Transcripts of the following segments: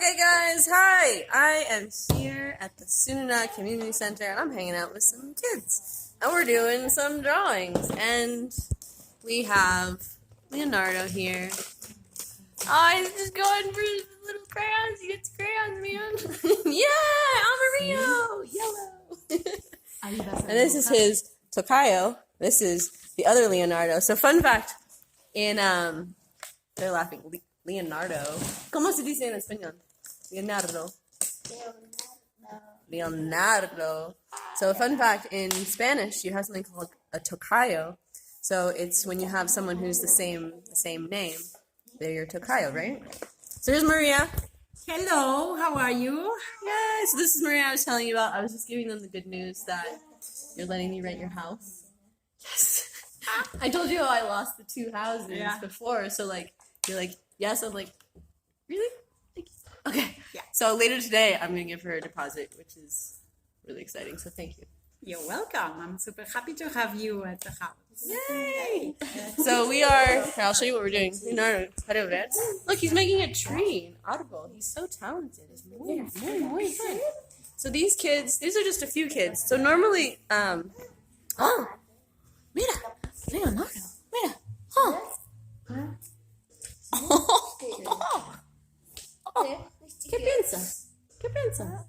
Okay guys, hi! I am here at the Tzununa Community Center and I'm hanging out with some kids. And we're doing some drawings. And we have Leonardo here. Oh, he's just going for his little crayons. He gets crayons, man. Yeah! Amarillo! Yellow! And this is his tocayo. This is the other Leonardo. So fun fact, they're laughing. Leonardo. ¿Cómo se dice en español? Leonardo. Leonardo. So, fun fact, in Spanish, you have something called a tocayo. So, it's when you have someone who's the same name, they're your tocayo, right? So, here's Maria. Hello, how are you? Yeah, so this is Maria I was telling you about. I was just giving them the good news that you're letting me rent your house. Yes. I told you how I lost the two houses before, so, you're like, yes, I'm like, really? Okay. Yeah. So later today, I'm going to give her a deposit, which is really exciting. So thank you. You're welcome. I'm super happy to have you at the house. Yay! So we are, here, I'll show you what we're doing. Look, he's making a tree, an árbol. He's so talented. It's muy good. So these kids, these are just a few kids. So normally, oh, mira, Leonardo, mira, oh. ¿Qué piensas? ¿Qué piensas?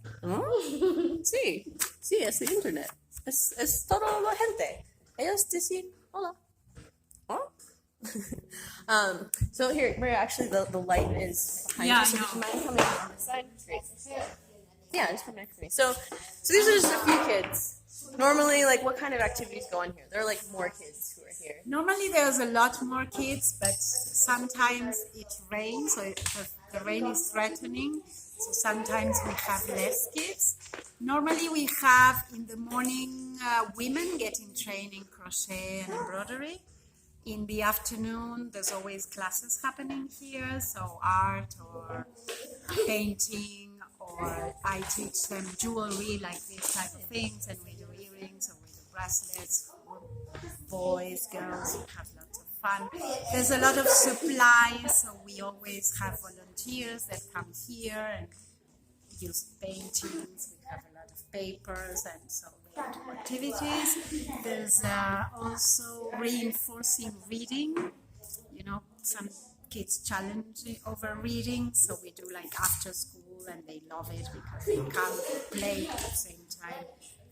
Sí, es el internet. Es todo la gente. Ellos dicen hola. So here, Maria, actually the light is behind you, so would you mind coming on this side? Great. Yeah, just come next to me. So these are just a few kids. Normally, what kind of activities go on here? There are more kids who are here. Normally there's a lot more kids, but sometimes it rains, so the rain is threatening, so sometimes we have less kids. Normally we have in the morning women getting trained in crochet and embroidery. In the afternoon there's always classes happening here, so art or painting, or I teach them jewelry, like these type of things, and we do earrings or we do bracelets. Boys, girls, we have lots of fun. There's a lot of supplies, so we always have volunteers that come here and use paintings. We have a lot of papers, and so we do activities. There's also reinforcing reading. Some kids challenge over reading, so we do after school, and they love it because they come and play at the same time.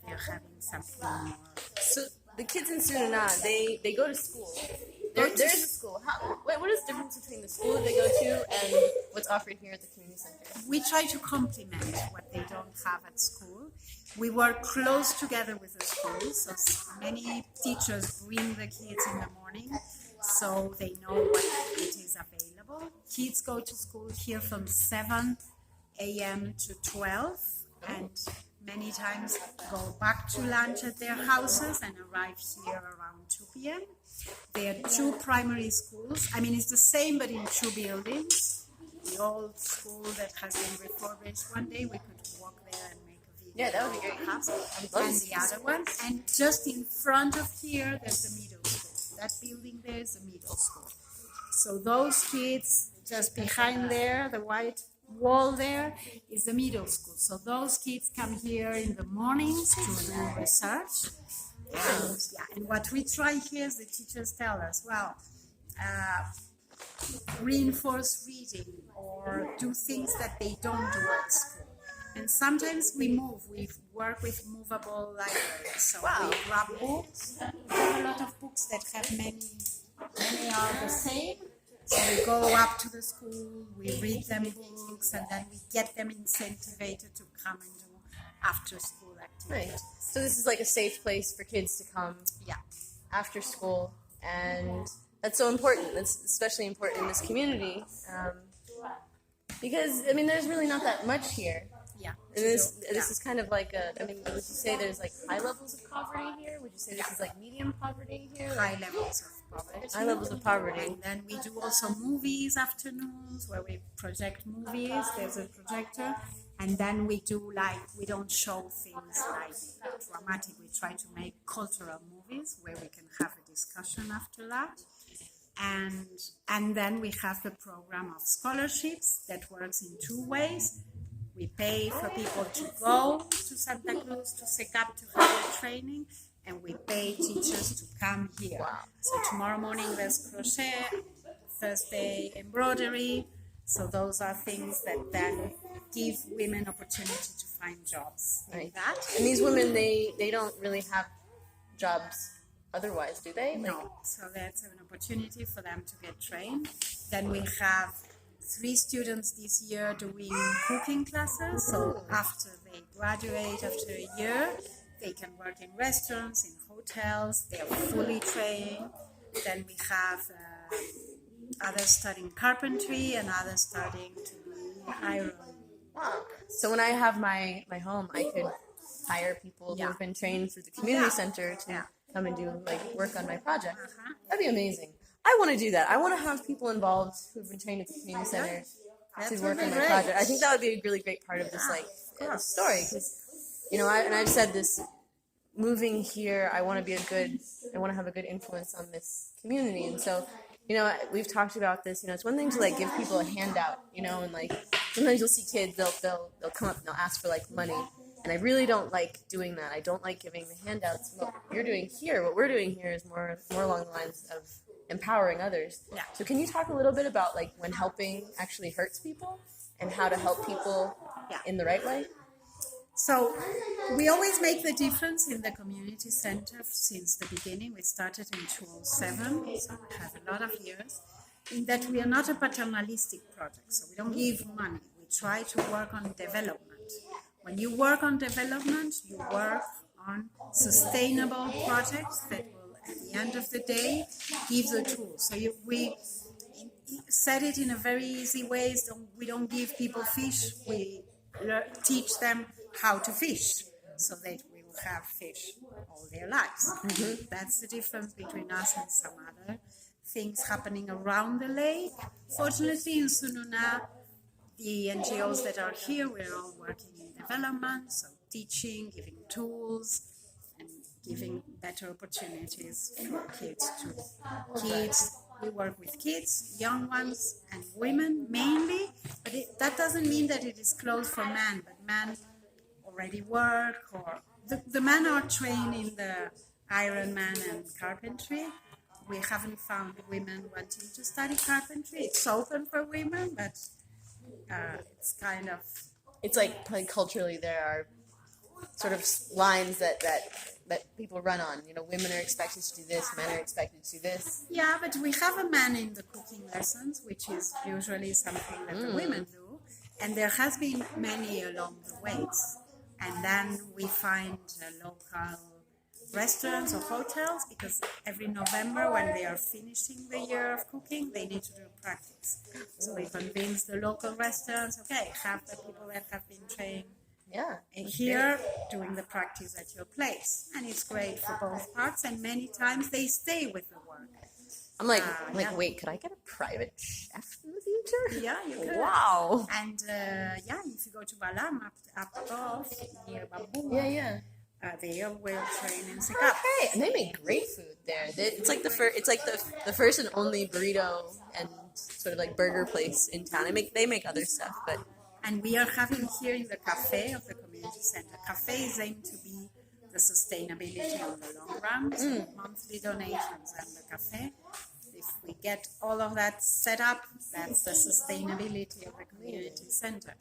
They're having something more. So the kids in Tzununa, they go to school. There's a school. What is the difference between the school that they go to and what's offered here at the community center? We try to complement what they don't have at school. We work close together with the school, so many teachers bring the kids in the morning so they know what it is available. Kids go to school here from 7 a.m. to 12, and many times go back to lunch at their houses and arrive here around 2 p.m. There are two primary schools. I mean, it's the same, but in two buildings. The old school that has been refurbished. One day we could walk there and make a video. Yeah, that would be great. And the other one. And just in front of here, there's the middle school. That building there is the middle school. So those kids just behind there, the white wall there, is the middle school. So those kids come here in the mornings to do research. And what we try here is the teachers tell us, reinforce reading or do things that they don't do at school. And sometimes we work with movable libraries. So we grab books. We have a lot of books that have many are the same. So we go up to the school, we read them books, and then we get them incentivized to come and do after-school activities. Right. So this is a safe place for kids to come after school, and that's so important. That's especially important in this community because, there's really not that much here. Yeah. And this is kind of would you say there's high levels of poverty here? Would you say this is medium poverty here? High levels of poverty. High levels of poverty. And then we do also movies afternoons where we project movies. There's a projector. And then we do we don't show things dramatic. We try to make cultural movies where we can have a discussion after that. And then we have the program of scholarships that works in two ways. We pay for people to go to Santa Cruz to SECAP to have their training, and we pay teachers to come here. Wow. So tomorrow morning there's crochet, Thursday embroidery. So those are things that then give women opportunity to find jobs. Right. That. And these women, they don't really have jobs otherwise, do they? No, so that's an opportunity for them to get trained. Then we have 3 students this year doing cooking classes. So after they graduate, after a year, they can work in restaurants, in hotels. They are fully trained. Then we have others studying carpentry and others studying to be iron. Wow. So when I have my home, I could hire people who have been trained through the community center to come and do work on my project. That'd be amazing. I want to do that. I want to have people involved who've been trained at the community center to work on my project. I think that would be a really great part of this story, because I've said this. Moving here, I want to have a good influence on this community, and so we've talked about this. It's one thing to give people a handout, and sometimes you'll see kids, they'll come up and they'll ask for money, and I really don't like doing that. I don't like giving the handouts. What we're doing here is more along the lines of empowering others. Yeah. So can you talk a little bit about when helping actually hurts people and how to help people in the right way? So we always make the difference in the community center since the beginning. We started in 2007, so we have a lot of years, in that we are not a paternalistic project. So we don't give money. We try to work on development. When you work on development, you work on sustainable projects that will, at the end of the day, give the tools. So we said it in a very easy way. We don't give people fish. We teach them how to fish so that we will have fish all their lives. Mm-hmm. That's the difference between us and some other things happening around the lake. Fortunately, in Tzununa, the NGOs that are here, we're all working in development, so teaching, giving tools, and giving better opportunities for kids too. We work with kids, young ones, and women mainly, but that doesn't mean that it is closed for men, but men already work, or the men are trained in the ironman and carpentry. We haven't found women wanting to study carpentry. It's open for women, but it's kind of... It's culturally there are sort of lines that people run on. Women are expected to do this, men are expected to do this. Yeah, but we have a man in the cooking lessons, which is usually something that the women do. And there has been many along the ways. And then we find local restaurants or hotels, because every November when they are finishing the year of cooking, they need to do practice. So we convince the local restaurants, okay, have the people that have been trained here doing the practice at your place. And it's great for both parts, and many times they stay with the work. I'm wait, could I get a private chef in the future? Yeah, you could. Wow. And if you go to Balam up above near Bamboo, they will train in SECAP. Okay, and they make great food there. It's like the first and only burrito and sort of burger place in town. They make other stuff, but. And we are having here in the cafe of the community center. Cafe is aimed to be the sustainability on the long run, so monthly donations and the cafe. If we get all of that set up, that's the sustainability of the community center.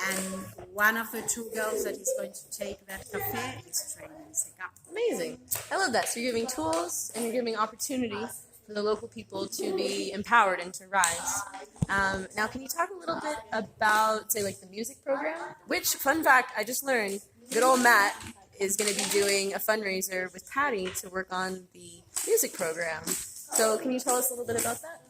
And one of the 2 girls that is going to take that cafe is training in SECAP. Amazing. I love that. So you're giving tools and you're giving opportunity for the local people to be empowered and to rise. Now, can you talk a little bit about, say, the music program? Which, fun fact, I just learned, good old Matt is going to be doing a fundraiser with Patty to work on the music program. So can you tell us a little bit about that?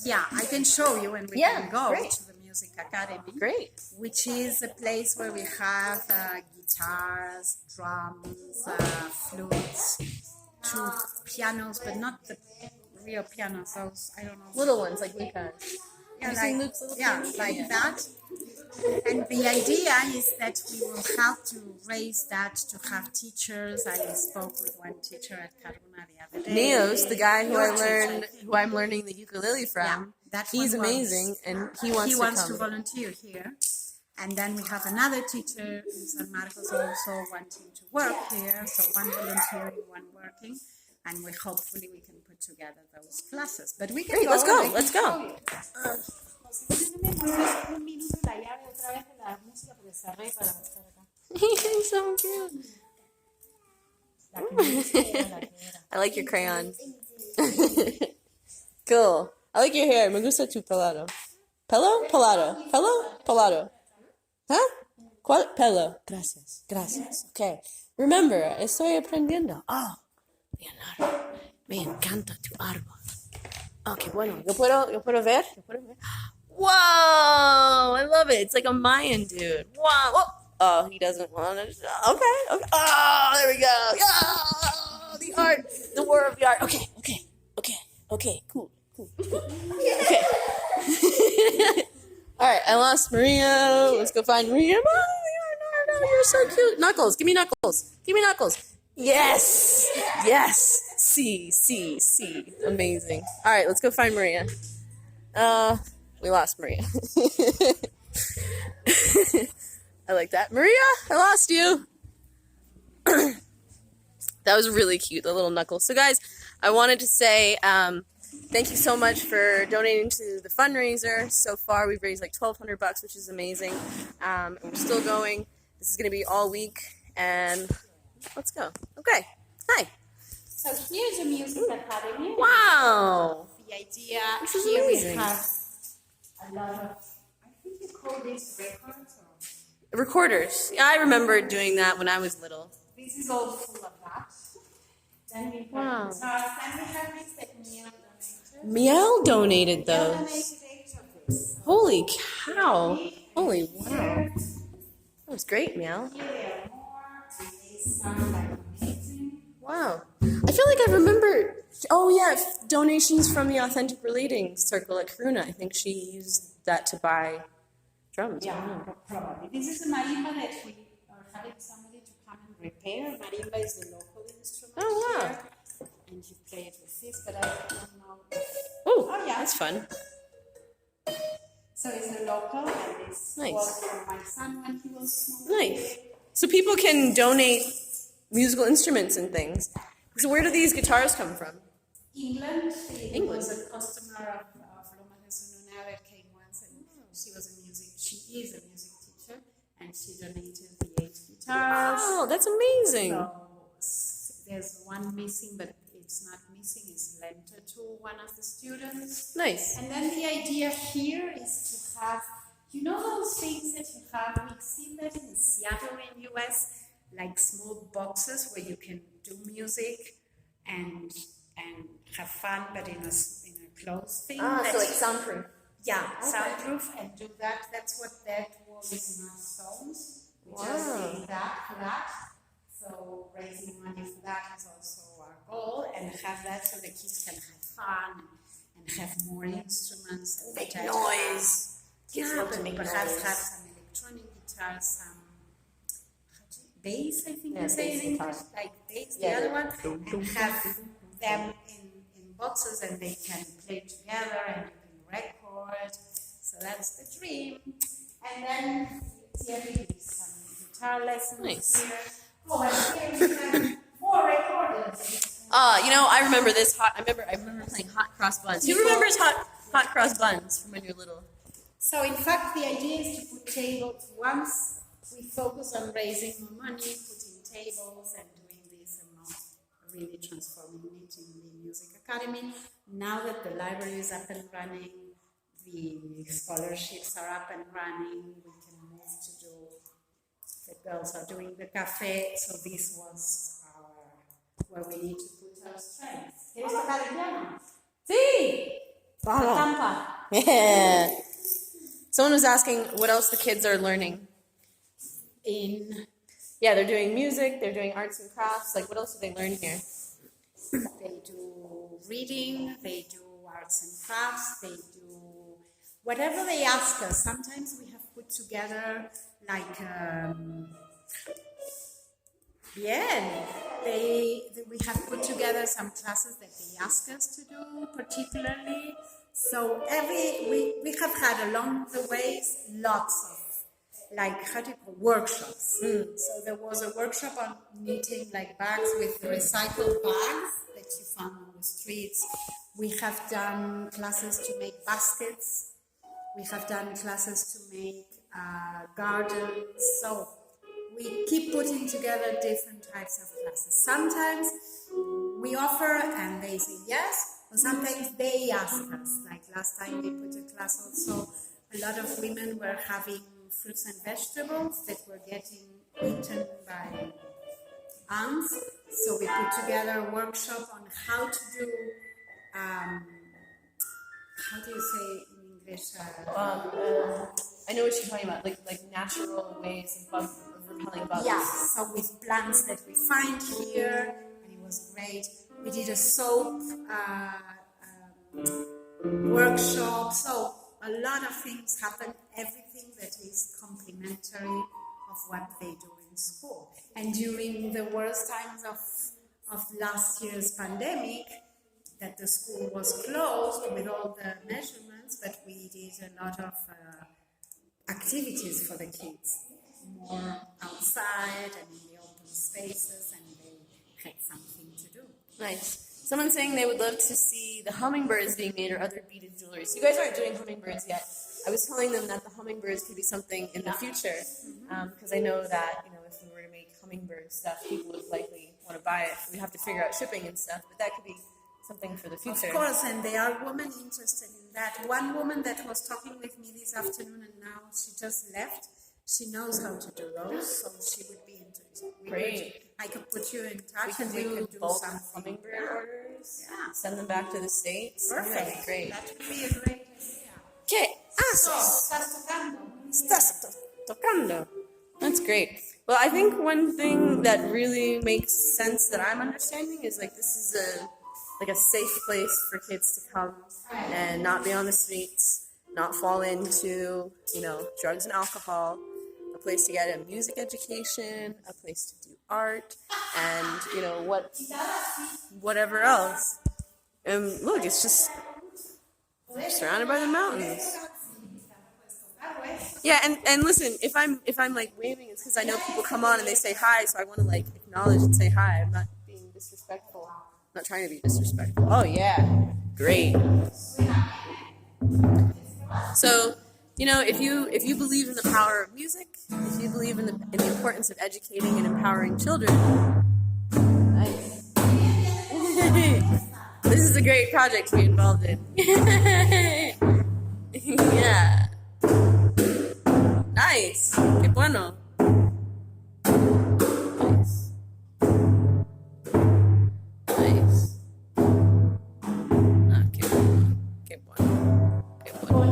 Yeah, I can show you, and we can go to the Music Academy. Great. Which is a place where we have guitars, drums, flutes, 2 pianos, but not the real pianos, those, I don't know. Little ones, like Luca's. Yeah, Luke's little piano? Like that. And the idea is that we will help to raise that, to have teachers. I spoke with one teacher at Karuna the other day. Neos, the guy who Your teacher. who I'm learning the ukulele from, he's amazing, and he wants to volunteer here. And then we have another teacher in San Marcos also wanting to work here. So one volunteering, one working. And hopefully we can put together those classes. But we can Great, let's go. Let's go. He's so cute. I like your crayon. Cool. I like your hair. Me gusta tu pelado. Pelo? Pelado. Pelo? Pelado. ¿Huh? ¿Cuál? Pelo. Gracias. Gracias. Okay. Remember, estoy aprendiendo. Oh, Leonardo, me encanta tu árbol. Oh, qué bueno. ¿Yo puedo ver? Whoa! I love it. It's like a Mayan dude. Wow. Oh, he doesn't want to. Okay. Oh, there we go. Oh, the art. The war of the art. Okay. Cool. Okay. All right, I lost Maria. Let's go find Maria. Oh, Leonardo, you're so cute. Knuckles. Give me Knuckles. Yes. See. Amazing. All right, let's go find Maria. We lost Maria. I like that. Maria, I lost you. That was really cute, the little Knuckles. So guys, I wanted to say thank you so much for donating to the fundraiser. So far, we've raised like $1,200, which is amazing. And we're still going. This is going to be all week, and let's go. Okay. Hi. So here's the music academy. Wow. The idea this is here amazing. We have a lot of, I think you call this records or Recorders. Yeah, I remember doing that when I was little. This is all full of that. Then we have, Wow. then we have this that Miel donated Miel those. donated 8 of this. Holy cow. Holy wow. That was great, Miel. Here there are more, and they sound like amazing. Wow. I feel like I remember, donations from the Authentic Relating Circle at Karuna. I think she used that to buy drums. Yeah, probably. This is a marimba that we are having somebody to come and repair. Marimba is the local instrument here. And you play it with this, but I don't know. Oh, yeah. That's fun. So it's a local, and this was for my son when he was small. Nice. So people can donate musical instruments and things. So where do these guitars come from? England. He was a customer of Loma de Tzununa that came once, and she is a music teacher, and she donated the 8 guitars. Oh, that's amazing. So there's one missing, but it's not missing. It's lent to one of the students. Nice. And then the idea here is to have, those things that you have, we've seen that in Seattle in US, like small boxes where you can do music and have fun, but in a closed thing. So like soundproof. Yeah, soundproof, and do that. That's what that wall is, not stones. We just did that for that. So raising money for that is also our goal, and have that so the kids can have fun and have more instruments. And make noise. Kids love to make perhaps have some electronic guitars, some bass, I think you say in English, like bass, the other one, and have them in boxes, and they can play together and you can record. So that's the dream. And then here we do some guitar lessons here. Oh, and here we have more recorders. I remember this I remember playing hot cross buns. Who remembers hot cross buns from when you were little? So in fact, the idea is to put tables. Once we focus on raising more money, putting tables and doing this and not really transforming it in the music academy. Now that the library is up and running, the scholarships are up and running, we can move to do, the girls are doing the cafe, so this was where we need to put our strengths. ¿Quieres tocar el piano? Sí! Tampa. Yeah. Someone was asking what else the kids are learning. They're doing music, they're doing arts and crafts. Like, what else do they learn here? They do reading, they do arts and crafts, they do whatever they ask us. Sometimes we have put together like yeah, we have put together some classes that they ask us to do particularly. So we have had along the ways lots of like how do you call workshops. So there was a workshop on knitting like bags with recycled bags that you found on the streets. We have done classes to make baskets. We have done classes to make gardens. So we keep putting together different types of classes. Sometimes we offer and they say yes, or sometimes they ask us. Like last time we put a class also, a lot of women were having fruits and vegetables that were getting eaten by ants. So we put together a workshop on how to do, how do you say in English? I know what you're talking about, like natural ways of repelling bugs. Yeah, so with plants that we find here, and it was great. We did a soap workshop, so a lot of things happen, everything that is complementary of what they do in school. And during the worst times of last year's pandemic, that the school was closed with all the measurements, but we did a lot of activities for the kids, more outside and in the open spaces, and they had something to do. Nice. Someone's saying they would love to see the hummingbirds being made or other beaded jewelry. So you guys aren't doing hummingbirds yet. I was telling them that the hummingbirds could be something in the future, because I know that if we were to make hummingbird stuff, people would likely want to buy it. We'd have to figure out shipping and stuff, but that could be something for the future. Of course, and there are women interested in that. One woman that was talking with me this afternoon, and now she just left. She knows how to do those, so she would be interested. Great. I could put you in touch, We and can we could do do bulk something. hummingbird orders. Yeah. Send them back to the States. Perfect. That'd be great. That would be a great idea. ¿Qué So, haces? estás tocando. Estás tocando. That's great. Well, I think one thing that really makes sense that I'm understanding is like this is a safe place for kids to come and not be on the streets, not fall into drugs and alcohol. A place to get a music education, a place to do art, and whatever else. And look, it's just surrounded by the mountains. Yeah, and listen, if I'm like waving, it's because I know people come on and they say hi, so I want to like acknowledge and say hi. I'm not being disrespectful. I'm not trying to be disrespectful. Oh yeah, great. So, if you believe in the power of music, if you believe in the importance of educating and empowering children, nice. This is a great project to be involved in. Yeah. Nice. Qué bueno. Nice. Nice. Ah, qué bueno. Qué bueno. Qué bueno.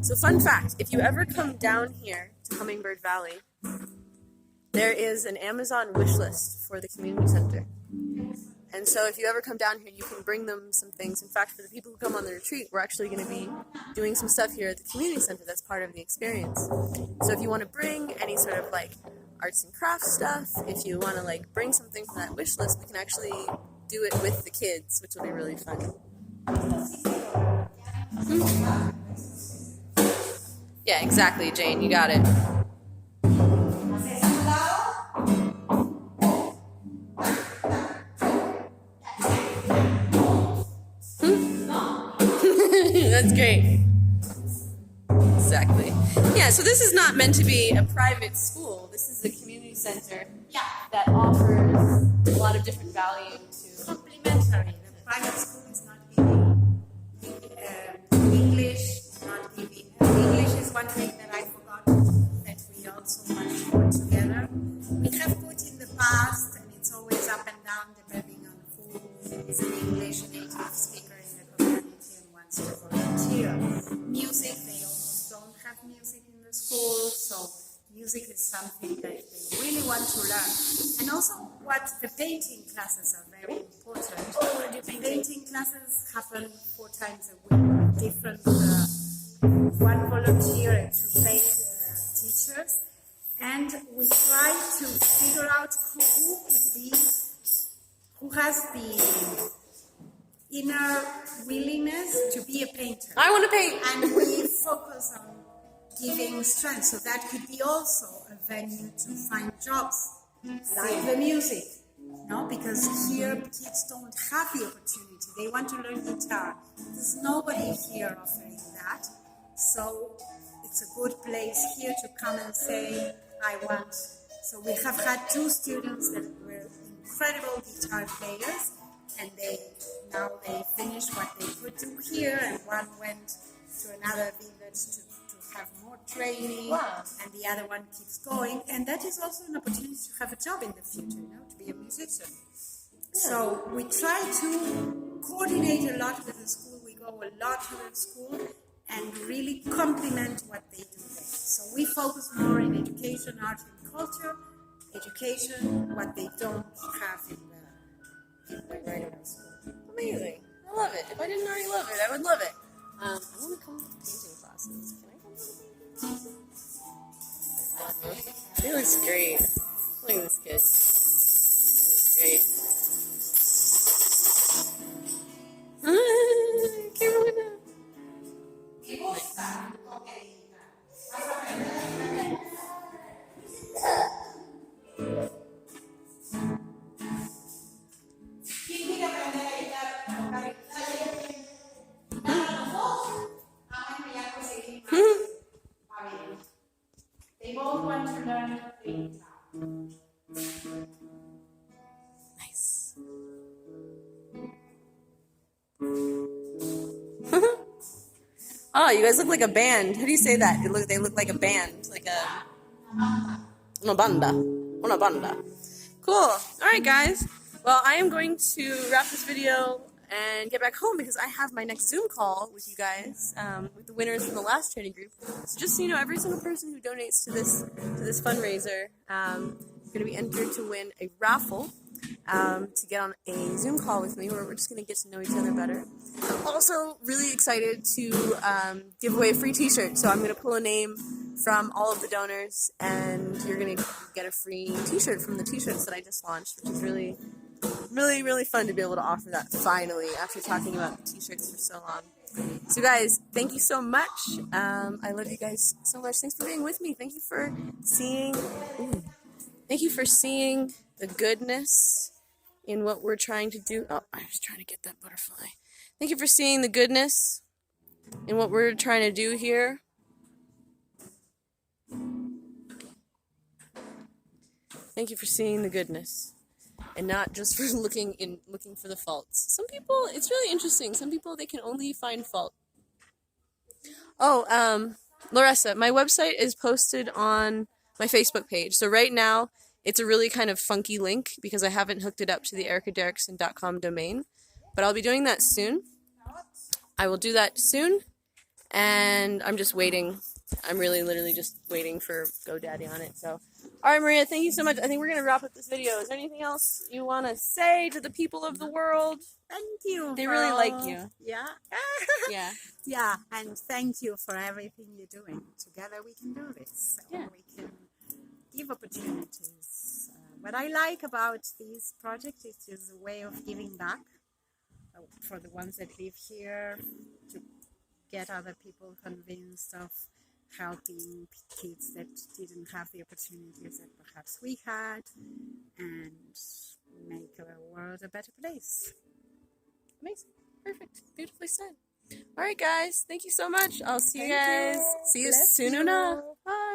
So fun fact, if you ever come down here to Hummingbird Valley, there is an Amazon wish list for the community center. And so if you ever come down here, you can bring them some things. In fact, for the people who come on the retreat, we're actually going to be doing some stuff here at the community center that's part of the experience. So if you want to bring any sort of like arts and crafts stuff, if you want to like bring something from that wish list, we can actually do it with the kids, which will be really fun. Yeah, exactly, Jane. You got it. That's great. Exactly. Yeah, so this is not meant to be a private school. This is a community center that offers a lot of different value to... Complementary. The private school is not giving English, not giving... English is one thing that I forgot that we also want to work together. We have put in the past, and it's always up and down depending on who is an English native speaker in the community and wants to volunteer. Music, they almost don't have music in the school, so music is something that they really want to learn. And also, the painting classes are very important. Painting classes happen 4 times a week with different one volunteer and 2 paid teachers. And we try to figure out who has the inner willingness to be a painter. I want to paint. And we focus on giving strength. So that could be also a venue to find jobs, like the music. No, because here kids don't have the opportunity. They want to learn guitar. There's nobody here offering that. So it's a good place here to come and say, I want. So we have had 2 students that were incredible guitar players, and they finished what they could do here, and one went to another village to have more training. Wow. And the other one keeps going. And that is also an opportunity to have a job in the future, to be a musician. Yeah. So we try to coordinate a lot with the school. We go a lot to the school and really complement what they do there. So we focus more in education, art and culture, education, what they don't have in the regular school. Amazing. I love it. If I didn't already love it, I would love it. I want to come to painting classes. Can I come to painting classes? He looks great. Look at this kid. He looks great. Careful with that. They both want to learn to play guitar. Nice. Oh, you guys look like a band. How do you say that? They look like a band, like una banda. Cool. All right, guys. Well, I am going to wrap this video and get back home because I have my next Zoom call with you guys, with the winners from the last charity group. So just so you know, every single person who donates to this fundraiser is going to be entered to win a raffle to get on a Zoom call with me where we're just going to get to know each other better. I'm also really excited to give away a free t-shirt. So I'm going to pull a name from all of the donors, and you're going to get a free t-shirt from the t-shirts that I just launched, which is really, really, really fun to be able to offer that finally after talking about t-shirts for so long. So guys, thank you so much. I love you guys so much. Thanks for being with me. Thank you for seeing the goodness in what we're trying to do. Oh, I was trying to get that butterfly. Thank you for seeing the goodness in what we're trying to do here. Thank you for seeing the goodness and not just for looking for the faults. Some people, it's really interesting. Some people, they can only find fault. Oh, Larissa, my website is posted on my Facebook page. So right now, it's a really kind of funky link because I haven't hooked it up to the ericaderrickson.com domain. But I'll be doing that soon. I will do that soon. And I'm just waiting. I'm really literally just waiting for GoDaddy on it. So, all right, Maria, thank you so much. I think we're going to wrap up this video. Is there anything else you want to say to the people of the world? Thank you. They really like you. Yeah. Yeah. Yeah, and thank you for everything you're doing. Together we can do this. So Yeah. we can give opportunities. What I like about this project is it's a way of giving back for the ones that live here, to get other people convinced of helping kids that didn't have the opportunities that perhaps we had, and make our world a better place. Amazing. Perfect. Beautifully said. All right, guys. Thank you so much. I'll see you Thank guys. you. See you Bless soon you. enough. Bye.